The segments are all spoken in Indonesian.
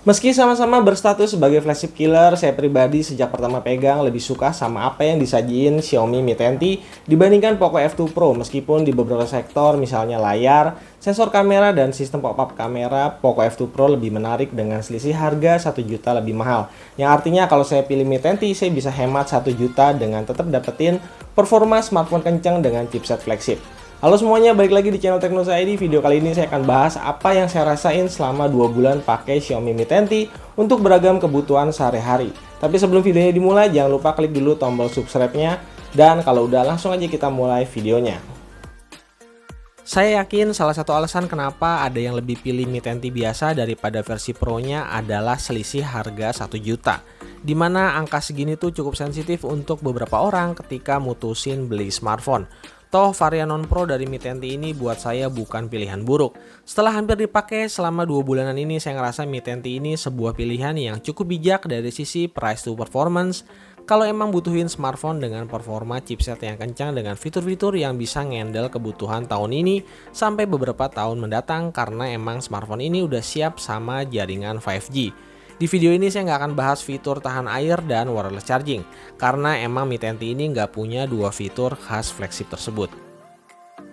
Meski sama-sama berstatus sebagai flagship killer, saya pribadi sejak pertama pegang lebih suka sama apa yang disajiin Xiaomi Mi 10T dibandingkan Poco F2 Pro. Meskipun di beberapa sektor misalnya layar, sensor kamera, dan sistem pop-up kamera, Poco F2 Pro lebih menarik dengan selisih harga 1 juta lebih mahal. Yang artinya kalau saya pilih Mi 10T, saya bisa hemat 1 juta dengan tetap dapetin performa smartphone kencang dengan chipset flagship. Halo semuanya, balik lagi di channel Tekno ID. Video kali ini saya akan bahas apa yang saya rasain selama 2 bulan pakai Xiaomi Mi 10T untuk beragam kebutuhan sehari-hari. Tapi sebelum videonya dimulai, jangan lupa klik dulu tombol subscribe-nya. Dan kalau udah, langsung aja kita mulai videonya. Saya yakin salah satu alasan kenapa ada yang lebih pilih Mi 10T biasa daripada versi Pro-nya adalah selisih harga 1 juta. Dimana angka segini tuh cukup sensitif untuk beberapa orang ketika mutusin beli smartphone. Toh varian non-pro dari Mi 10T ini buat saya bukan pilihan buruk. Setelah hampir dipakai selama 2 bulanan ini, saya ngerasa Mi 10T ini sebuah pilihan yang cukup bijak dari sisi price to performance. Kalau emang butuhin smartphone dengan performa chipset yang kencang dengan fitur-fitur yang bisa ngendel kebutuhan tahun ini sampai beberapa tahun mendatang, karena emang smartphone ini udah siap sama jaringan 5G. Di video ini saya nggak akan bahas fitur tahan air dan wireless charging, karena emang Mi 10T ini nggak punya dua fitur khas flagship tersebut.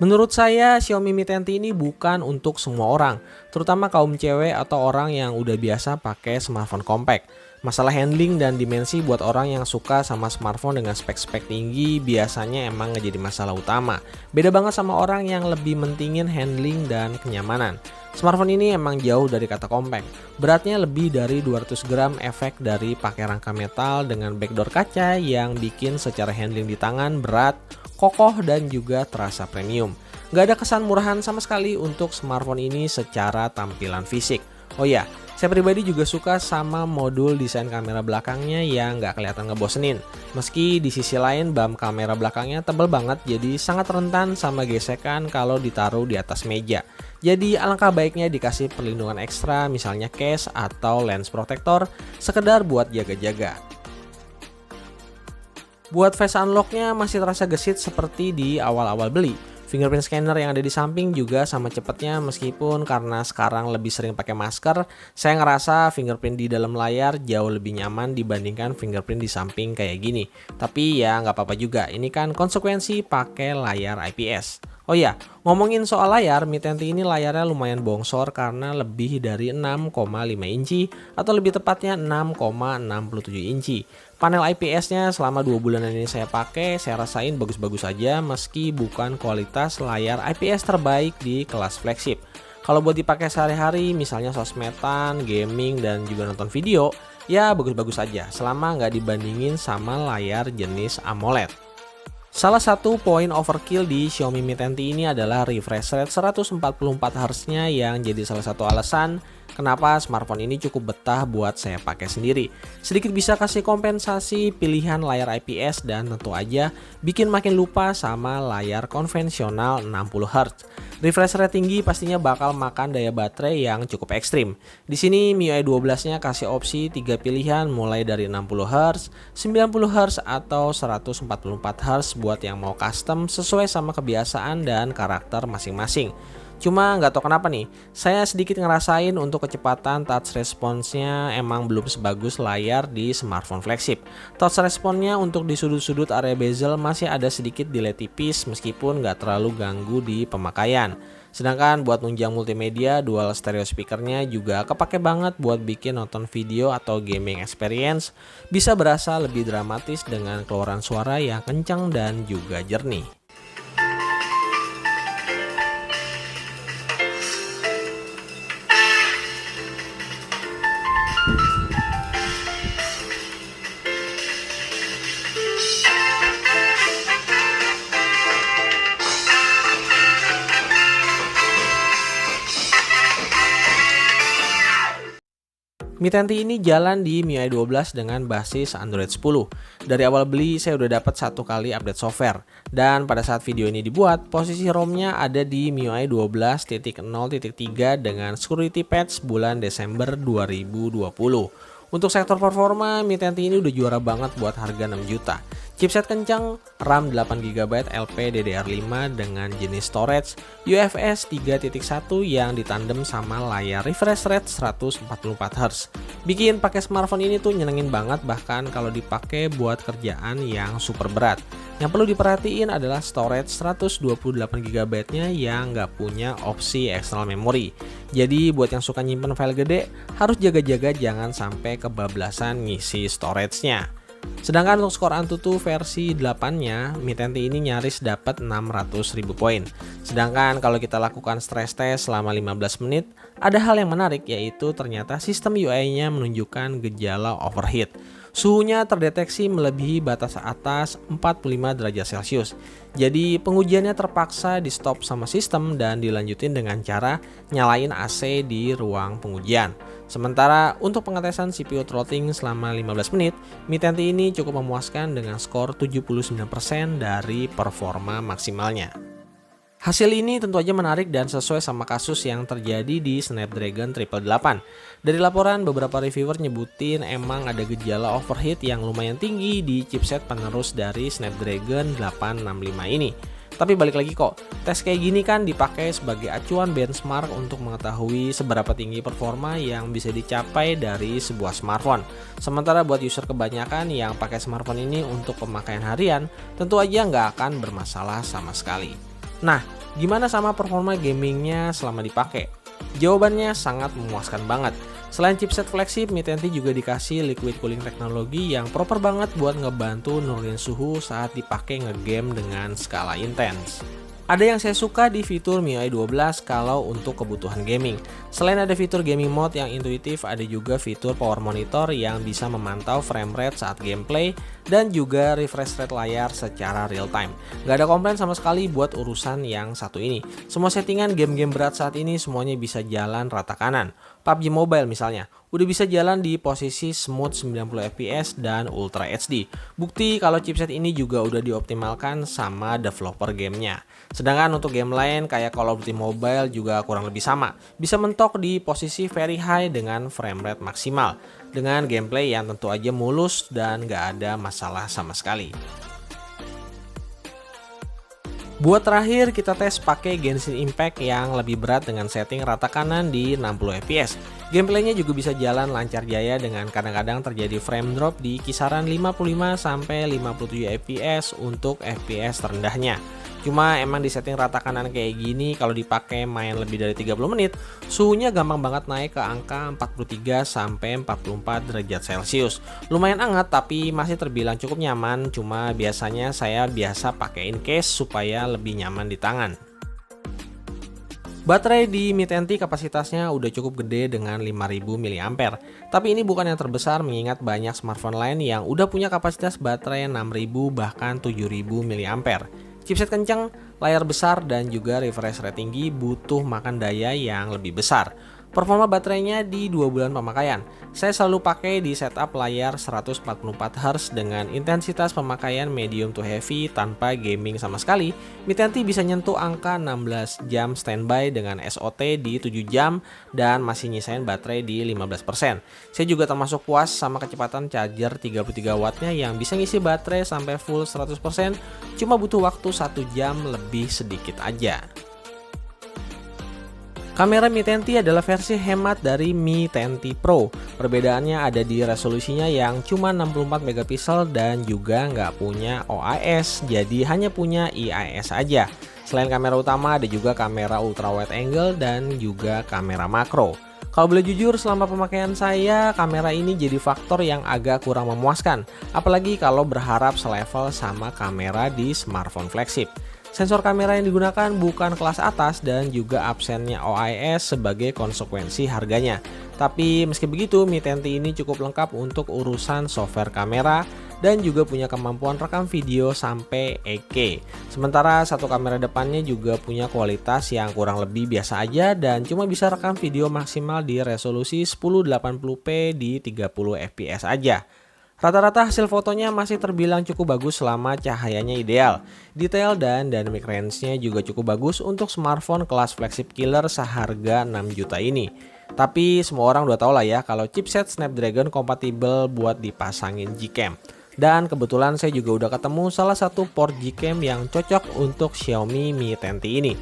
Menurut saya, Xiaomi Mi 10T ini bukan untuk semua orang, terutama kaum cewek atau orang yang udah biasa pakai smartphone compact. Masalah handling dan dimensi buat orang yang suka sama smartphone dengan spek-spek tinggi biasanya emang nggak jadi masalah utama. Beda banget sama orang yang lebih mentingin handling dan kenyamanan. Smartphone ini emang jauh dari kata compact. Beratnya lebih dari 200 gram, efek dari pakai rangka metal dengan backdoor kaca yang bikin secara handling di tangan berat, kokoh, dan juga terasa premium. Gak ada kesan murahan sama sekali untuk smartphone ini secara tampilan fisik. Oh ya, saya pribadi juga suka sama modul desain kamera belakangnya yang gak kelihatan ngebosenin. Meski di sisi lain bump kamera belakangnya tebal banget, jadi sangat rentan sama gesekan kalau ditaruh di atas meja. Jadi alangkah baiknya dikasih perlindungan ekstra, misalnya case atau lens protector, sekedar buat jaga-jaga. Buat face unlocknya masih terasa gesit seperti di awal-awal beli. Fingerprint scanner yang ada di samping juga sama cepatnya, meskipun karena sekarang lebih sering pakai masker, saya ngerasa fingerprint di dalam layar jauh lebih nyaman dibandingkan fingerprint di samping kayak gini. Tapi ya nggak apa-apa juga, ini kan konsekuensi pakai layar IPS. Oh ya, ngomongin soal layar, Mi 10T ini layarnya lumayan bongsor karena lebih dari 6,5 inci atau lebih tepatnya 6,67 inci. Panel IPS-nya selama 2 bulanan ini saya pakai, saya rasain bagus-bagus aja meski bukan kualitas layar IPS terbaik di kelas flagship. Kalau buat dipakai sehari-hari, misalnya sosmedan, gaming, dan juga nonton video, ya bagus-bagus aja selama nggak dibandingin sama layar jenis AMOLED. Salah satu poin overkill di Xiaomi Mi 10T ini adalah refresh rate 144Hz-nya yang jadi salah satu alasan kenapa smartphone ini cukup betah buat saya pakai sendiri. Sedikit bisa kasih kompensasi pilihan layar IPS dan tentu aja bikin makin lupa sama layar konvensional 60Hz. Refresh rate tinggi pastinya bakal makan daya baterai yang cukup ekstrim. Di sini MIUI 12-nya kasih opsi 3 pilihan mulai dari 60Hz, 90Hz atau 144Hz buat yang mau custom sesuai sama kebiasaan dan karakter masing-masing. Cuma nggak tahu kenapa nih, saya sedikit ngerasain untuk kecepatan touch response-nya emang belum sebagus layar di smartphone flagship. Touch response-nya untuk di sudut-sudut area bezel masih ada sedikit delay tipis meskipun nggak terlalu ganggu di pemakaian. Sedangkan buat nunjang multimedia, dual stereo speakernya juga kepake banget buat bikin nonton video atau gaming experience bisa berasa lebih dramatis dengan keluaran suara yang kencang dan juga jernih. Mi 10T ini jalan di MIUI 12 dengan basis Android 10. Dari awal beli saya udah dapat 1 kali update software. Dan pada saat video ini dibuat, posisi ROM-nya ada di MIUI 12.0.3 dengan security patch bulan Desember 2020. Untuk sektor performa, Mi 10T ini udah juara banget buat harga 6 juta. Chipset kencang, RAM 8GB LPDDR5 dengan jenis storage UFS 3.1 yang ditandem sama layar refresh rate 144Hz. Bikin pakai smartphone ini tuh nyenengin banget, bahkan kalau dipakai buat kerjaan yang super berat. Yang perlu diperhatiin adalah storage 128GB-nya yang nggak punya opsi external memory. Jadi buat yang suka nyimpen file gede, harus jaga-jaga jangan sampai kebablasan ngisi storage-nya. Sedangkan untuk skor Antutu versi 8-nya, Mi 10T ini nyaris dapat 600.000 poin. Sedangkan kalau kita lakukan stress test selama 15 menit, ada hal yang menarik, yaitu ternyata sistem UI-nya menunjukkan gejala overheat. Suhunya terdeteksi melebihi batas atas 45 derajat Celcius. Jadi pengujiannya terpaksa di stop sama sistem dan dilanjutin dengan cara nyalain AC di ruang pengujian. Sementara untuk pengetesan CPU throttling selama 15 menit, Mi 10T ini cukup memuaskan dengan skor 79% dari performa maksimalnya. Hasil ini tentu aja menarik dan sesuai sama kasus yang terjadi di Snapdragon 888. Dari laporan, beberapa reviewer nyebutin emang ada gejala overheat yang lumayan tinggi di chipset penerus dari Snapdragon 865 ini. Tapi balik lagi kok, tes kayak gini kan dipakai sebagai acuan benchmark untuk mengetahui seberapa tinggi performa yang bisa dicapai dari sebuah smartphone. Sementara buat user kebanyakan yang pakai smartphone ini untuk pemakaian harian, tentu aja nggak akan bermasalah sama sekali. Nah, gimana sama performa gamingnya selama dipakai? Jawabannya sangat memuaskan banget. Selain chipset flagship, Mi 10T juga dikasih liquid cooling teknologi yang proper banget buat ngebantu nurunin suhu saat dipakai ngegame dengan skala intens. Ada yang saya suka di fitur MIUI 12 kalau untuk kebutuhan gaming. Selain ada fitur gaming mode yang intuitif, ada juga fitur power monitor yang bisa memantau frame rate saat gameplay dan juga refresh rate layar secara real time. Gak ada komplain sama sekali buat urusan yang satu ini. Semua settingan game-game berat saat ini semuanya bisa jalan rata kanan. PUBG Mobile misalnya, udah bisa jalan di posisi smooth 90fps dan Ultra HD. Bukti kalau chipset ini juga udah dioptimalkan sama developer gamenya. Sedangkan untuk game lain kayak Call of Duty Mobile juga kurang lebih sama. Bisa mentok di posisi very high dengan frame rate maksimal. Dengan gameplay yang tentu aja mulus dan gak ada masalah sama sekali. Buat terakhir, kita tes pakai Genshin Impact yang lebih berat dengan setting rata kanan di 60fps. Gameplaynya juga bisa jalan lancar jaya dengan kadang-kadang terjadi frame drop di kisaran 55-57 fps untuk fps terendahnya. Cuma emang di setting rata kanan kayak gini, kalau dipakai main lebih dari 30 menit, suhunya gampang banget naik ke angka 43-44 derajat Celcius. Lumayan hangat tapi masih terbilang cukup nyaman, cuma biasanya saya biasa pakein case supaya lebih nyaman di tangan. Baterai di Mi 10T kapasitasnya udah cukup gede dengan 5000 mAh. Tapi ini bukan yang terbesar mengingat banyak smartphone lain yang udah punya kapasitas baterai 6000 bahkan 7000 mAh. Chipset kencang, layar besar, dan juga refresh rate tinggi butuh makan daya yang lebih besar. Performa baterainya di 2 bulan pemakaian. Saya selalu pakai di setup layar 144Hz dengan intensitas pemakaian medium to heavy tanpa gaming sama sekali. Mi 10T bisa nyentuh angka 16 jam standby dengan SOT di 7 jam dan masih nyisain baterai di 15%. Saya juga termasuk puas sama kecepatan charger 33 wattnya yang bisa ngisi baterai sampai full 100%, cuma butuh waktu 1 jam lebih sedikit aja. Kamera Mi 10T adalah versi hemat dari Mi 10T Pro. Perbedaannya ada di resolusinya yang cuma 64 megapiksel dan juga nggak punya OIS, jadi hanya punya IIS aja. Selain kamera utama ada juga kamera ultra wide angle dan juga kamera makro. Kalau boleh jujur, selama pemakaian saya, kamera ini jadi faktor yang agak kurang memuaskan, apalagi kalau berharap selevel sama kamera di smartphone flagship. Sensor kamera yang digunakan bukan kelas atas dan juga absennya OIS sebagai konsekuensi harganya. Tapi meski begitu, Mi 10T ini cukup lengkap untuk urusan software kamera dan juga punya kemampuan rekam video sampai 8K. Sementara satu kamera depannya juga punya kualitas yang kurang lebih biasa aja dan cuma bisa rekam video maksimal di resolusi 1080p di 30 fps aja. Rata-rata hasil fotonya masih terbilang cukup bagus selama cahayanya ideal. Detail dan dynamic range-nya juga cukup bagus untuk smartphone kelas flagship killer seharga 6 juta ini. Tapi semua orang udah tau lah ya kalau chipset Snapdragon kompatibel buat dipasangin Gcam. Dan kebetulan saya juga udah ketemu salah satu port Gcam yang cocok untuk Xiaomi Mi 10T ini.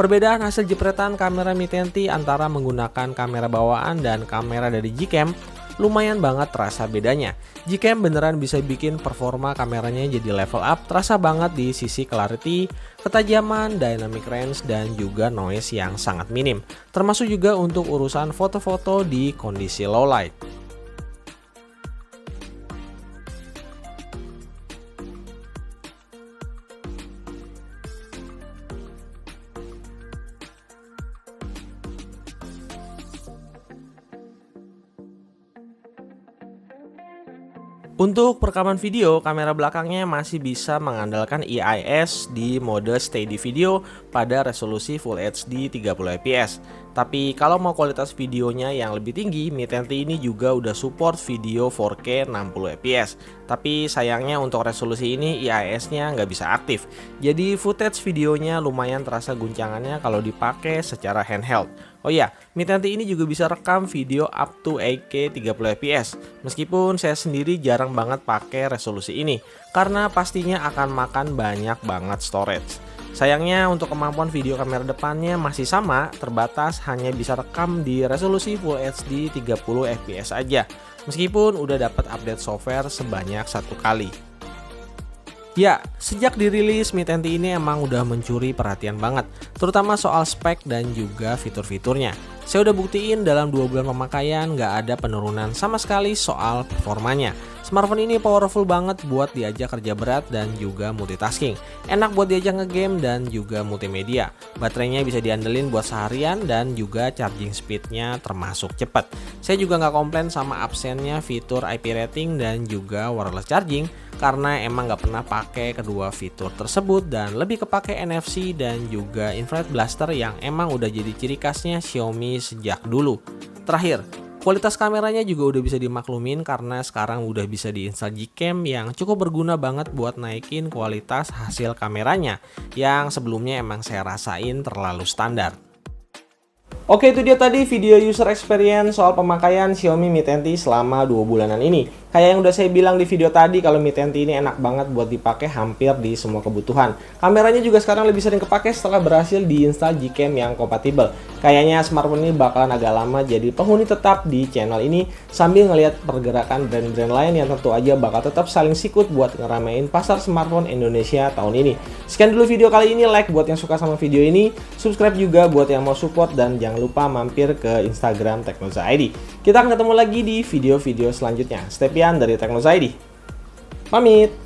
Perbedaan hasil jepretan kamera Mi 10T antara menggunakan kamera bawaan dan kamera dari Gcam lumayan banget terasa bedanya. Gcam beneran bisa bikin performa kameranya jadi level up, terasa banget di sisi clarity, ketajaman, dynamic range, dan juga noise yang sangat minim. Termasuk juga untuk urusan foto-foto di kondisi low light. Untuk perekaman video, kamera belakangnya masih bisa mengandalkan EIS di mode steady video pada resolusi Full HD 30fps. Tapi kalau mau kualitas videonya yang lebih tinggi, Mi 10T ini juga udah support video 4K 60fps. Tapi sayangnya untuk resolusi ini EIS-nya nggak bisa aktif. Jadi footage videonya lumayan terasa guncangannya kalau dipakai secara handheld. Oh iya, Mi 10T ini juga bisa rekam video up to 8K 30fps. Meskipun saya sendiri jarang banget pakai resolusi ini, karena pastinya akan makan banyak banget storage. Sayangnya untuk kemampuan video kamera depannya masih sama, terbatas hanya bisa rekam di resolusi Full HD 30fps aja. Meskipun udah dapat update software sebanyak 1 kali. Ya, sejak dirilis Mi 10T ini emang udah mencuri perhatian banget, terutama soal spek dan juga fitur-fiturnya. Saya udah buktiin dalam 2 bulan pemakaian nggak ada penurunan sama sekali soal performanya. Smartphone ini powerful banget buat diajak kerja berat dan juga multitasking. Enak buat diajak ngegame dan juga multimedia. Baterainya bisa diandelin buat seharian dan juga charging speednya termasuk cepat. Saya juga nggak komplain sama absennya fitur IP rating dan juga wireless charging, karena emang nggak pernah pakai kedua fitur tersebut dan lebih kepake NFC dan juga infrared blaster yang emang udah jadi ciri khasnya Xiaomi sejak dulu. Terakhir, kualitas kameranya juga udah bisa dimaklumin karena sekarang udah bisa diinstal Gcam yang cukup berguna banget buat naikin kualitas hasil kameranya yang sebelumnya emang saya rasain terlalu standar. Oke, itu dia tadi video user experience soal pemakaian Xiaomi Mi 10T selama 2 bulanan ini. Kayak yang udah saya bilang di video tadi, kalau Mi 10T ini enak banget buat dipakai hampir di semua kebutuhan. Kameranya juga sekarang lebih sering kepake setelah berhasil diinstal Gcam yang kompatibel. Kayaknya smartphone ini bakalan agak lama jadi penghuni tetap di channel ini, sambil ngelihat pergerakan brand-brand lain yang tentu aja bakal tetap saling sikut buat ngeramein pasar smartphone Indonesia tahun ini. Sekian dulu video kali ini, like buat yang suka sama video ini, subscribe juga buat yang mau support, dan jangan lupa mampir ke Instagram Teknoza ID. Kita akan ketemu lagi di video-video selanjutnya. Stepian dari Teknoza ID. Pamit!